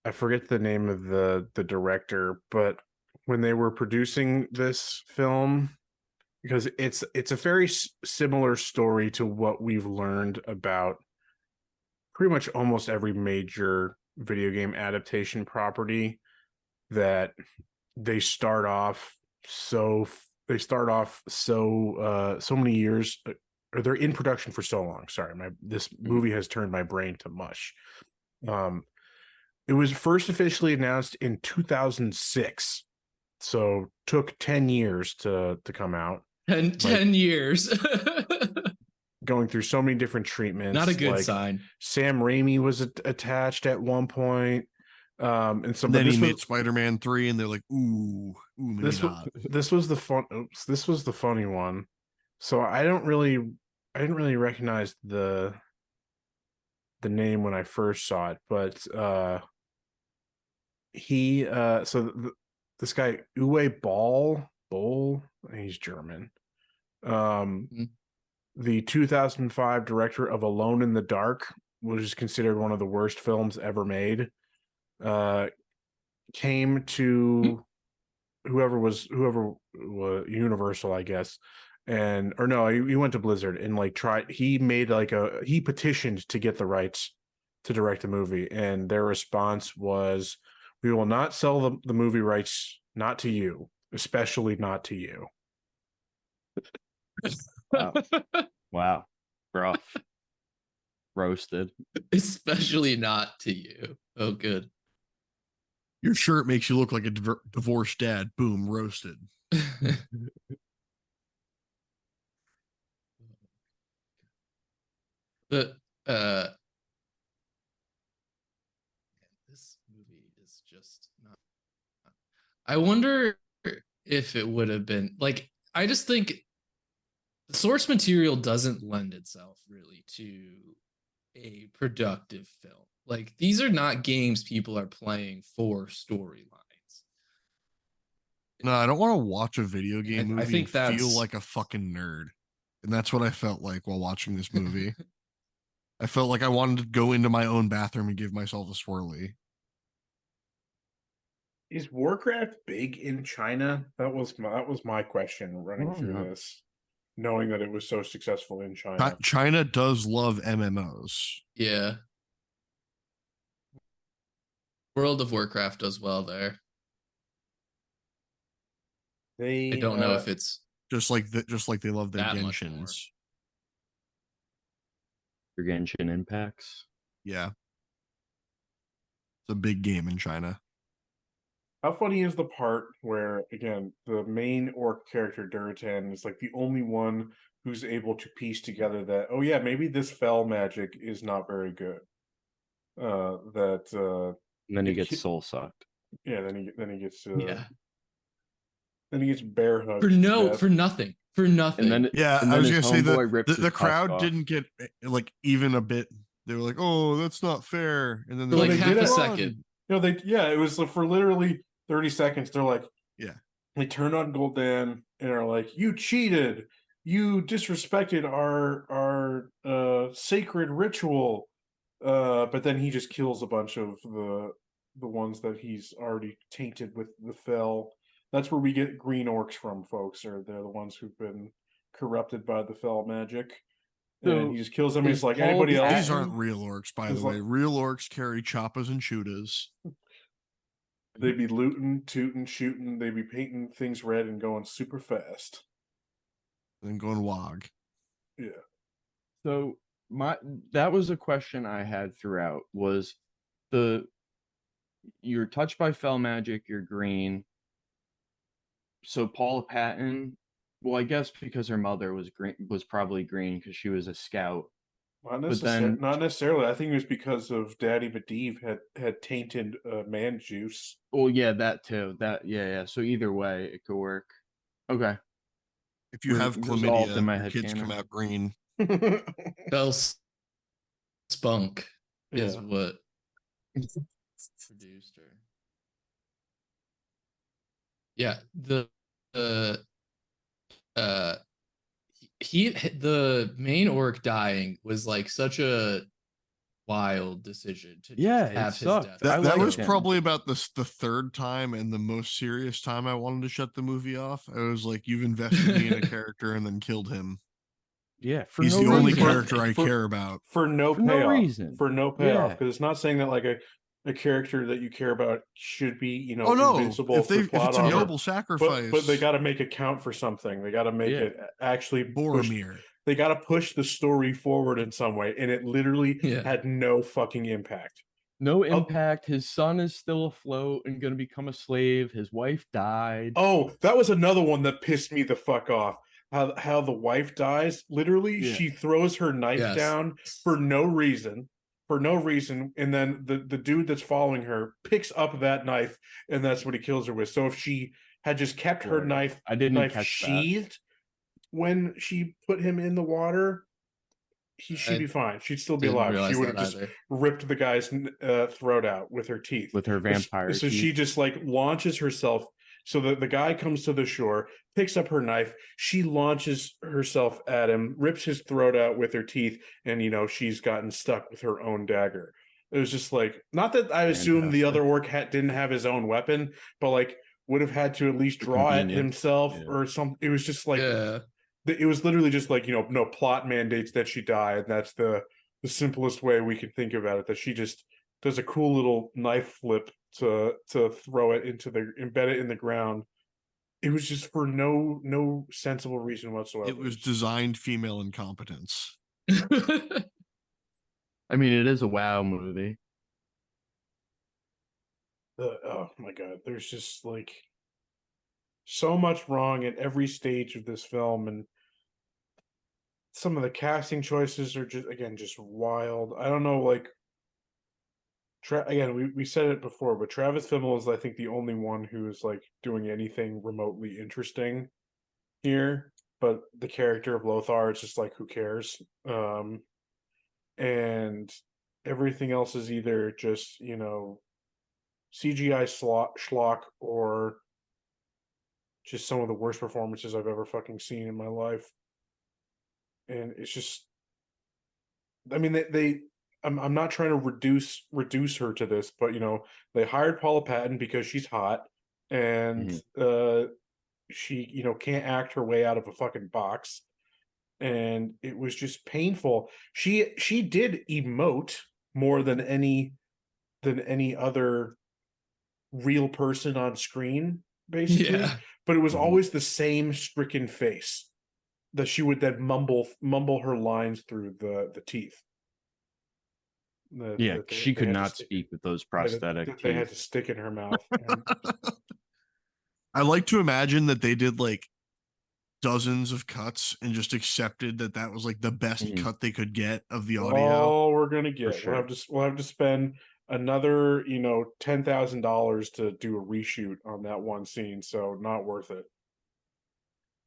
I forget the name of the director, but when they were producing this film, because it's a very similar story to what we've learned about pretty much almost every major video game adaptation property, that they start off so so many years, or they're in production for so long. Sorry, this movie has turned my brain to mush. It was first officially announced in 2006, so took 10 years to come out. 10 years. Going through so many different treatments. Not a good like sign. Sam Raimi was attached at one point. And so And then he this made was Spider-Man 3, and they're like, ooh, maybe this not. this was the fun. Oops, this was the funny one. So I didn't really recognize the name when I first saw it, but this guy Uwe Boll, he's German. The 2005 director of Alone in the Dark, which is considered one of the worst films ever made, came to whoever was Universal, I guess, or no, he went to Blizzard and like he petitioned to get the rights to direct the movie, and their response was, "We will not sell the movie rights, not to you, especially not to you." Wow. Rough. Roasted. Especially not to you. Oh, good. Your shirt makes you look like a divorced dad. Boom, roasted. But this movie is just not. I wonder if it would have been like, I just think the source material doesn't lend itself really to a productive film. Like, these are not games people are playing for storylines. No, I don't want to watch a video game movie I think and feel that's like a fucking nerd. And that's what I felt like while watching this movie. I felt like I wanted to go into my own bathroom and give myself a swirly. Is Warcraft big in China? That was my question running through this, knowing that it was so successful in China. China does love MMOs. Yeah. World of Warcraft does well there. I don't know if it's just like they love their that much more. Genshins. Your Genshin impacts. Yeah. It's a big game in China. How funny is the part where, again, the main orc character Duratan is like the only one who's able to piece together that, oh yeah, maybe this fell magic is not very good. And then he gets soul sucked. Yeah, then he gets yeah. Then he gets bear hugged for nothing. And then I was gonna say the crowd off. didn't get like even a bit. They were like, "Oh, that's not fair," and then for they're like half a second. You know, it was for literally 30 seconds. They're like, yeah. They turn on Gul'dan and are like, "You cheated! You disrespected our sacred ritual." But then he just kills a bunch of the ones that he's already tainted with the fell. That's where we get green orcs from, folks. Or they're the ones who've been corrupted by the fell magic. And he just kills them. He's like, anybody else? These aren't real orcs, by the way. Real orcs carry choppas and chootas. They'd be looting, tooting, shooting. They'd be painting things red and going super fast. And going wog. Yeah. So that was a question I had throughout, was you're touched by fell magic, you're green. So Paula Patton, well, I guess because her mother was green, was probably green because she was a scout. Not necessarily. I think it was because of Daddy Medivh had tainted man juice. Well, yeah, that too. Yeah. So either way, it could work. Okay. If you have chlamydia, your kids come out green. Bell Spunk is Yeah. what produced her. Yeah, the uh the main orc dying was like such a wild decision to Yeah, just it have his sucked. death. I That liked was him. probably about the third time and the most serious time I wanted to shut the movie off. I was like, you've invested me in a character and then killed him. Yeah, for He's no the only reason. character I For- care about. for no For no payoff. reason. For no Yeah. payoff, because it's not saying that like a character that you care about should be, you know, Oh no! invincible If for if plot it's a armor. noble sacrifice, But they got to make it count for something. They got to make Yeah. it actually push. Boromir. They got to push the story forward in some way, and it literally Yeah. had no fucking impact. No impact. His son is still afloat and going to become a slave. His wife died. Oh, that was another one that pissed me the fuck off. How the wife dies. Literally, Yeah. she throws her knife Yes. down for no reason. For no reason, and then the dude that's following her picks up that knife, and that's what he kills her with. So if she had just kept her Right. knife I didn't catch that. sheathed when she put him in the water, she'd be fine. She'd still be Didn't alive. She realize would have that just either. ripped the guy's throat out with her teeth. With her vampire So she teeth. just like launches herself. So the guy comes to the shore, picks up her knife. She launches herself at him, rips his throat out with her teeth, and you know she's gotten stuck with her own dagger. It was just like, not that I assume the other orc didn't have his own weapon, but like would have had to at least draw it Convenience. himself Yeah. or something. It was just like, Yeah. it was literally just like, you know, no plot mandates that she die, and that's the simplest way we could think about it. That she just does a cool little knife flip to throw it into the embed it in the ground. It was just for no sensible reason whatsoever. It was designed female incompetence. I mean, it is a WoW movie. Oh my god, there's just like so much wrong at every stage of this film, and some of the casting choices are just, again, just wild. I don't know, like again, we said it before, but Travis Fimmel is, I think, the only one who is like doing anything remotely interesting here. But the character of Lothar, it's just like, who cares? And everything else is either just, you know, CGI schlock or just some of the worst performances I've ever fucking seen in my life. And it's just, I mean, I'm not trying to reduce her to this, but you know, they hired Paula Patton because she's hot, and she, you know, can't act her way out of a fucking box, and it was just painful. She did emote more than any other real person on screen, basically. Yeah. But it was always the same stricken face that she would then mumble her lines through the teeth. She could not speak with those prosthetic they had teeth. to stick in her mouth. And I like to imagine that they did like dozens of cuts and just accepted that that was like the best cut they could get of the audio. all we're gonna get, sure. we'll have to spend another, you know, $10,000 to do a reshoot on that one scene. So not worth it.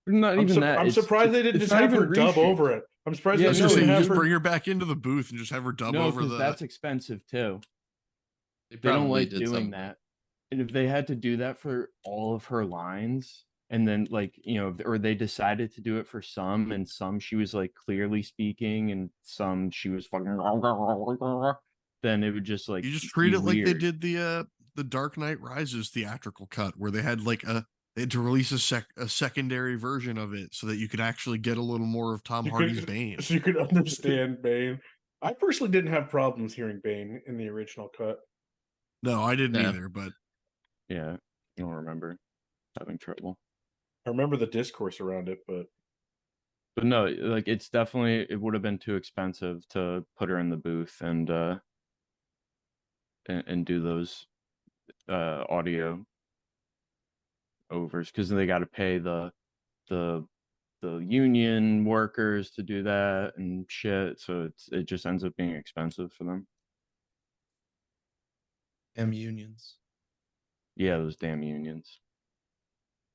Not even that. I'm surprised they didn't just have her dub over it. I'm surprised I was they gonna say, didn't you have just her. bring her back into the booth and just have her dub No, over because the. that's expensive too. They They don't probably like did doing something. that. And if they had to do that for all of her lines, and then like, you know, or they decided to do it for some, and some she was like clearly speaking, and some she was fucking, then it would just like You just treat be it like they weird. did the Dark Knight Rises theatrical cut, where they had like they had to release a secondary version of it so that you could actually get a little more of Tom Hardy's Bane. So you could understand Bane. I personally didn't have problems hearing Bane in the original cut. No, I didn't Yeah. either, but Yeah, I don't remember having trouble. I remember the discourse around it, but no, like it's definitely, it would have been too expensive to put her in the booth and do those audio overs, because they got to pay the union workers to do that and shit. So it just ends up being expensive for them. Unions. Yeah, those damn unions.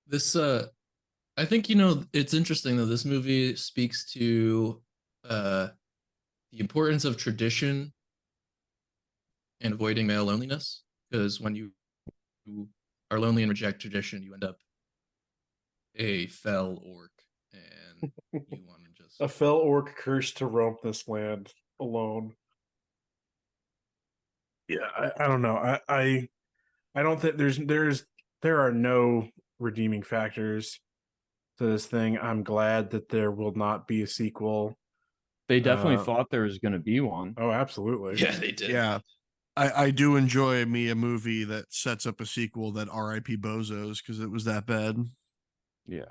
This I think, you know, it's interesting that this movie speaks to the importance of tradition and avoiding male loneliness. Because when you are lonely and reject tradition, you end up a fell orc, and you want to just A fell orc cursed to roam this land alone. Yeah, I don't know. I don't think there are no redeeming factors to this thing. I'm glad that there will not be a sequel. They definitely thought there was going to be one. Oh, absolutely. yeah, they did. Yeah. I do enjoy a movie that sets up a sequel that R.I.P. Bozos because it was that bad. Yeah.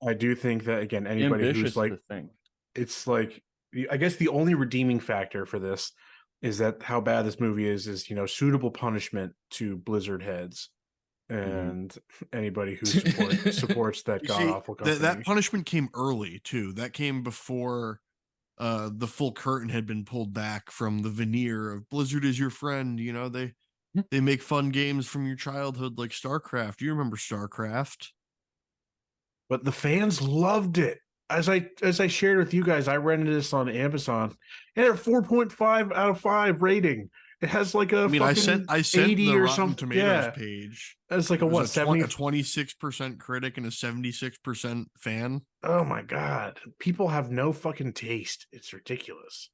I do think that, again, anybody Ambitious who's like, to think. it's like, I guess the only redeeming factor for this is that how bad this movie is suitable punishment to Blizzard heads and anybody who supports that god awful company. That punishment came early too. That came before the full curtain had been pulled back from the veneer of Blizzard is your friend. They make fun games from your childhood like StarCraft. You remember StarCraft? But the fans loved it. As I shared with you guys, I rented this on Amazon. It had a 4.5 out of 5 rating. It has like a I sent 80 the or Rotten something. Tomatoes page. It's like a 26% critic and a 76% fan. Oh my god. People have no fucking taste. It's ridiculous.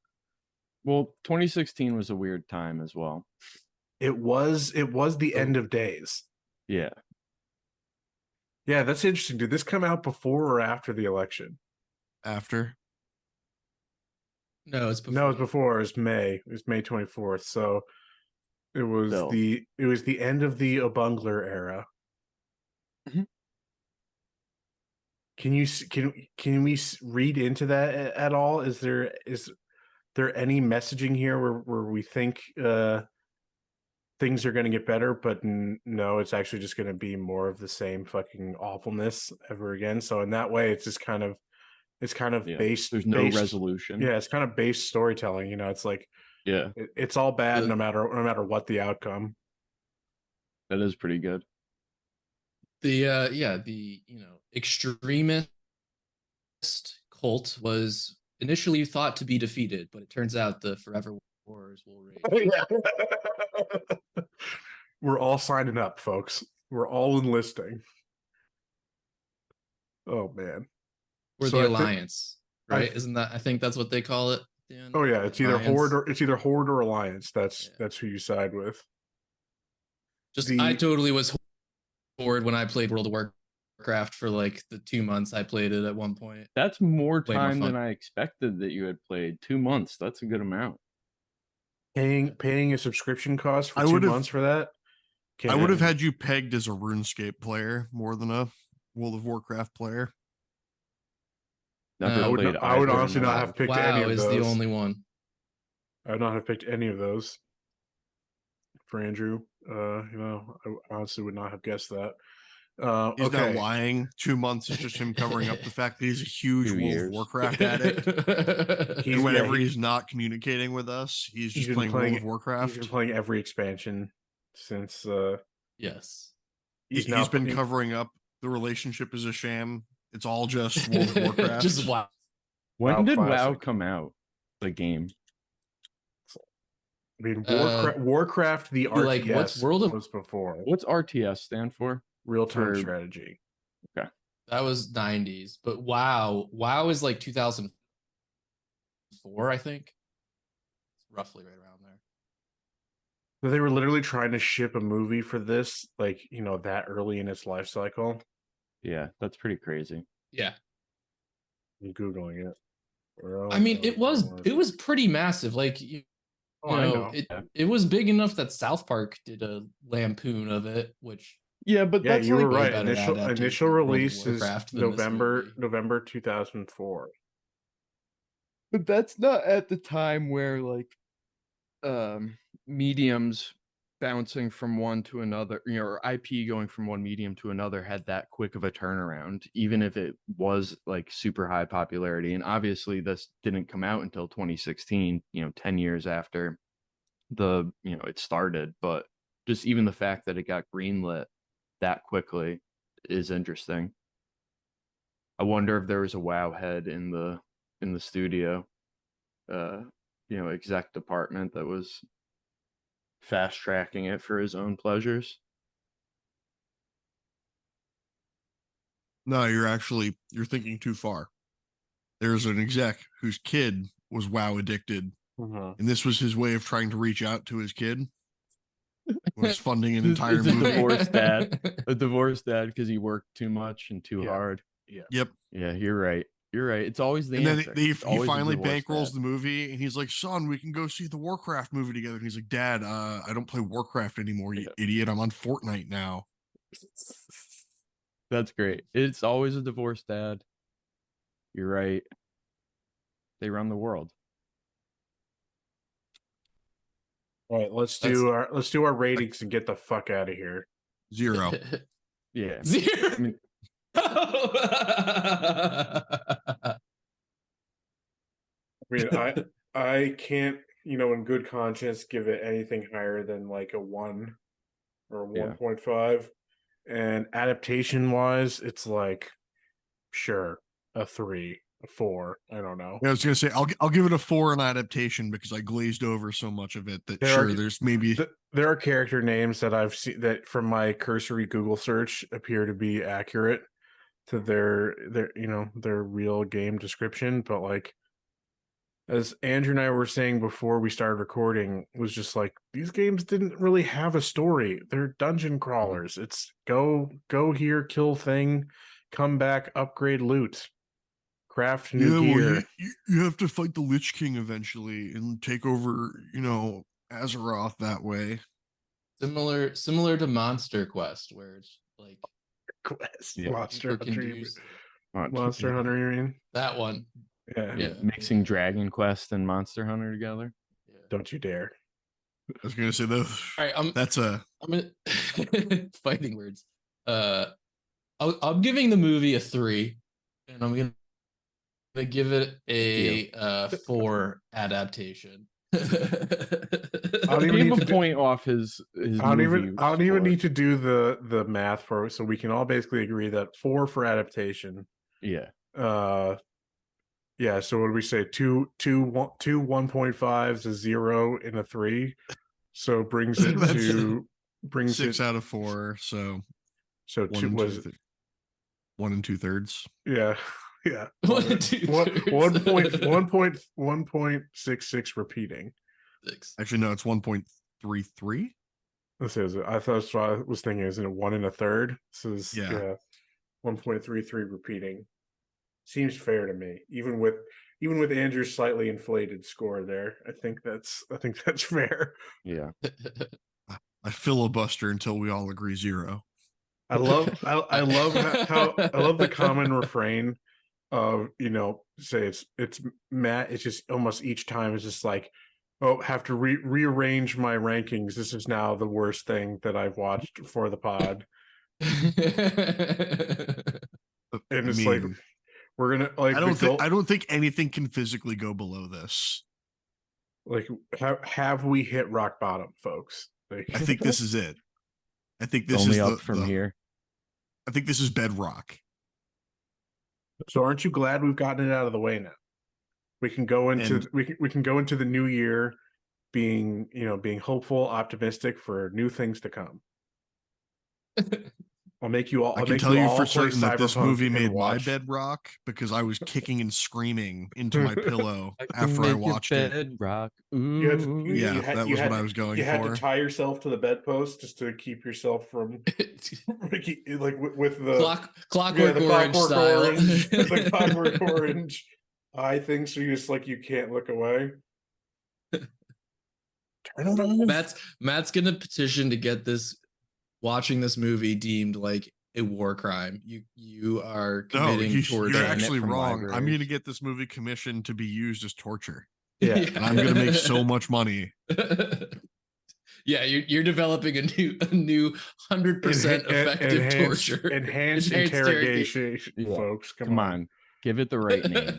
Well, 2016 was a weird time as well. It was the end of days. Yeah. Yeah, that's interesting. Did this come out before or after the election? After. No, it's before. No, it's before. It was May 24th. So it was the end of the Obungler era. Mm-hmm. Can we read into that at all? Is there any messaging here where we think things are going to get better, but no, it's actually just going to be more of the same fucking awfulness ever again? So in that way, it's just kind of based. There's no resolution. Yeah, it's kind of based storytelling. It's like it's all bad no matter what the outcome. That is pretty good. The extremist cult was initially thought to be defeated, but it turns out the forever wars will rage. We're all signing up, folks. We're all enlisting. Oh man. Or the Alliance, right? Isn't that? I think that's what they call it. Oh yeah, it's either Horde or Alliance. That's who you side with. I totally was Horde when I played World of Warcraft for like the 2 months I played it at one point. That's more time than I expected that you had played. 2 months. That's a good amount. Paying a subscription cost for 2 months for that. I would have had you pegged as a RuneScape player more than a World of Warcraft player. I would honestly not have picked any of those. WoW is the only one. I would not have picked any of those for Andrew. I honestly would not have guessed that. He's not lying. 2 months is just him covering up the fact that he's a huge World of Warcraft addict. And whenever he's not communicating with us, he's just playing World of Warcraft. He's been playing every expansion since. Yes. He's been covering up. The relationship is a sham. It's all just World of Warcraft. Just WoW. When did WoW come out? The game. I mean, Warcraft, the RTS what's was before. What's RTS stand for? Real-time strategy. Okay. That was 90s, but WoW is like 2004, I think. It's roughly right around there. So they were literally trying to ship a movie for this, that early in its life cycle. Yeah, that's pretty crazy. Yeah. I'm Googling it. I mean, it was pretty massive. Like, I know. It was big enough that South Park did a lampoon of it, which... Yeah, but that's you were right. Initial release is November 2004. But that's not at the time where mediums bouncing from one to another, or IP going from one medium to another had that quick of a turnaround, even if it was like super high popularity. And obviously this didn't come out until 2016, 10 years after it started. But just even the fact that it got greenlit that quickly is interesting. I wonder if there was a WoW head in the in the studio, exec department that was fast tracking it for his own pleasures. No, you're thinking too far. There's an exec whose kid was WoW addicted, and this was his way of trying to reach out to his kid. Was funding an entire It's a movie. divorced dad. A divorced dad because he worked too much and too hard. Yeah. Yep. Yeah, you're right. You're right. It's always the And then answer. he It's always a finally divorced bankrolls dad. the movie, and he's like, "Son, we can go see the Warcraft movie together." And he's like, "Dad, I don't play Warcraft anymore, you idiot. I'm on Fortnite now." That's great. It's always a divorced dad. You're right. They run the world. All right, let's do our ratings and get the fuck out of here. 0. Yeah. 0. I mean, I can't, in good conscience, give it anything higher than like a 1 or a 1.5. And adaptation wise, it's like, sure, a 3, a 4. I don't know. I was gonna say I'll give it a 4 in adaptation because I glazed over so much of it that there's maybe there are character names that I've seen that from my cursory Google search appear to be accurate to their real game description, but like as Andrew and I were saying before we started recording, was just like these games didn't really have a story. They're dungeon crawlers. It's go here, kill thing, come back, upgrade loot, craft new gear. Well, you have to fight the Lich King eventually and take over, Azeroth that way. Similar to Monster Quest, where it's like Quest, Yeah. Monster people can Hunter, do Monster Hunter, you mean? that one. Yeah. Mixing Dragon Quest and Monster Hunter together. Yeah. Don't you dare. I was gonna say though. All right, I'm gonna fighting words. I'm giving the movie a 3, and I'm gonna give it a 4 adaptation. I don't even Give need a to point off his I don't even score. need to do the math for it, so we can all basically agree that 4 for adaptation. Yeah. Yeah, so what do we say? Two 1.5s, a 0, and a 3. So brings it to 6 out of 4. So 2 was 1 2/3. yeah. 1.66 repeating. Actually, no, it's 1.33. This is I thought I was thinking is it 1 1/3? So it's 1.33 repeating. Seems fair to me, even with Andrew's slightly inflated score there. I think that's fair. Yeah. I filibuster until we all agree 0. I love how I love the common refrain of say it's Matt. It's just almost each time it's just like, oh, have to rearrange my rankings. This is now the worst thing that I've watched for the pod. And it's like we're gonna like. I don't think anything can physically go below this. Like, have we hit rock bottom, folks? Like, I think this is it. I think this only is up from here. I think this is bedrock. So, aren't you glad we've gotten it out of the way now? We can go into we can go into the new year being hopeful, optimistic for new things to come. I'll make you all. I can tell you for certain that this movie made my bedrock because I was kicking and screaming into my pillow after I watched it. Bedrock. That was what I was going for. You had to tie yourself to the bedpost just to keep yourself from like with the clockwork orange style. The clockwork orange eye thing. So you just you can't look away. Turn it on. Matt's gonna petition to get watching this movie deemed like a war crime. You are committing torture. You're actually wrong. Libraries. I'm going to get this movie commissioned to be used as torture. Yeah, and I'm going to make so much money. Yeah, you're developing a new 100% effective torture, enhanced interrogation, folks. Come on, give it the right name.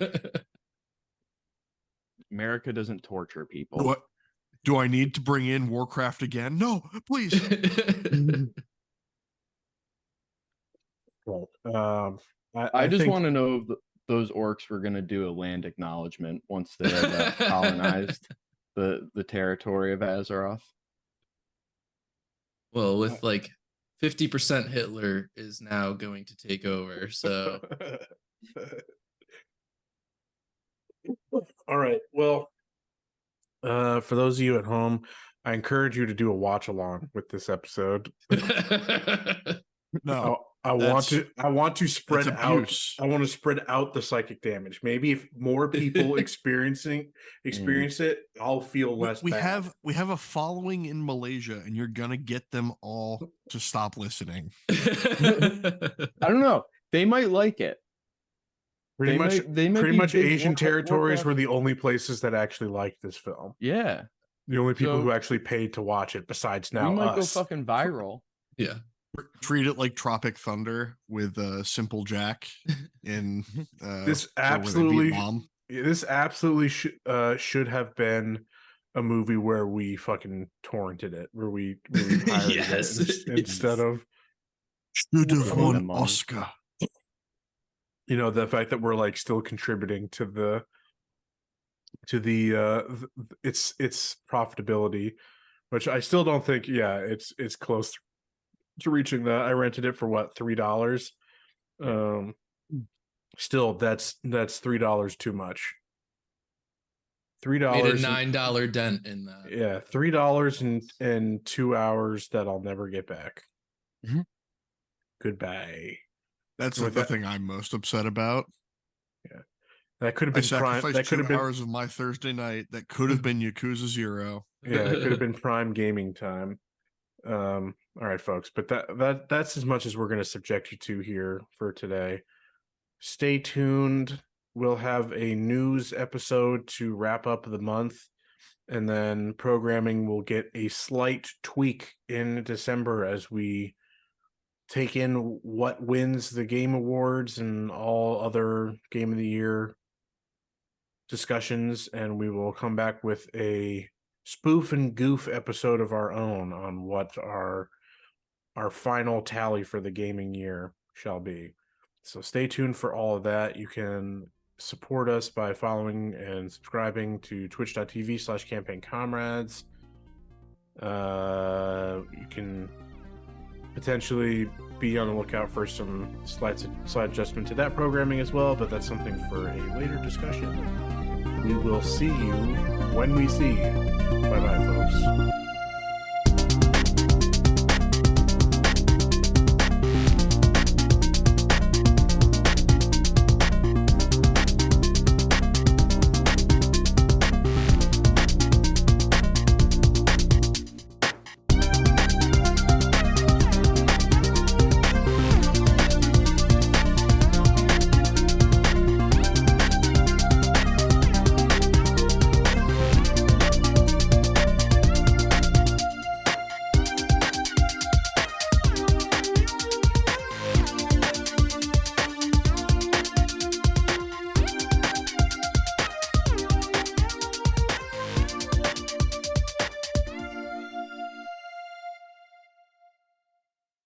America doesn't torture people. What? Do I need to bring in Warcraft again? No, please. Well, I just want to know those orcs were gonna do a land acknowledgement once they had colonized the territory of Azeroth. Well, with like 50% Hitler is now going to take over. So All right. Well, for those of you at home, I encourage you to do a watch along with this episode. No, I want to spread that's out. abuse. I want to spread out the psychic damage. Maybe if more people experience it, I'll feel less we bad. have a following in Malaysia, and you're gonna get them all to stop listening. I don't know. They might like it. Pretty much they might be big Asian territories Warcraft. were the only places that actually liked this film. Yeah. The only people So- who actually paid to watch it, besides now we might us. go fucking viral. yeah. Treat it like Tropic Thunder with Simple Jack in This where they beat absolutely- Mom. This absolutely should have been a movie where we fucking torrented it, where we pirated Yes. it instead of Should have Give me the won money. Oscar. the fact that we're like still contributing to the its profitability, which I still don't think it's close to reaching that. I rented it for what, $3. Still that's $3 too much. Made a $3 $9 dent in that. yeah, $3 and 2 hours that I'll never get back. Mhm. Goodbye. That's With the that- thing I'm most upset about. That could have I been prime. sacrificed That could 2 have been hours of my Thursday night. That could have been Yakuza 0. yeah, it could have been prime gaming time. All right, folks, but that's as much as we're going to subject you to here for today. Stay tuned. We'll have a news episode to wrap up the month, and then programming will get a slight tweak in December as we take in what wins the Game Awards and all other Game of the Year discussions, and we will come back with a spoof and goof episode of our own on what our final tally for the gaming year shall be. So stay tuned for all of that. You can support us by following and subscribing to twitch.tv/campaignComrades. You can potentially be on the lookout for some slight adjustment to that programming as well, but that's something for a later discussion. We will see you when we see you. Bye-bye, folks.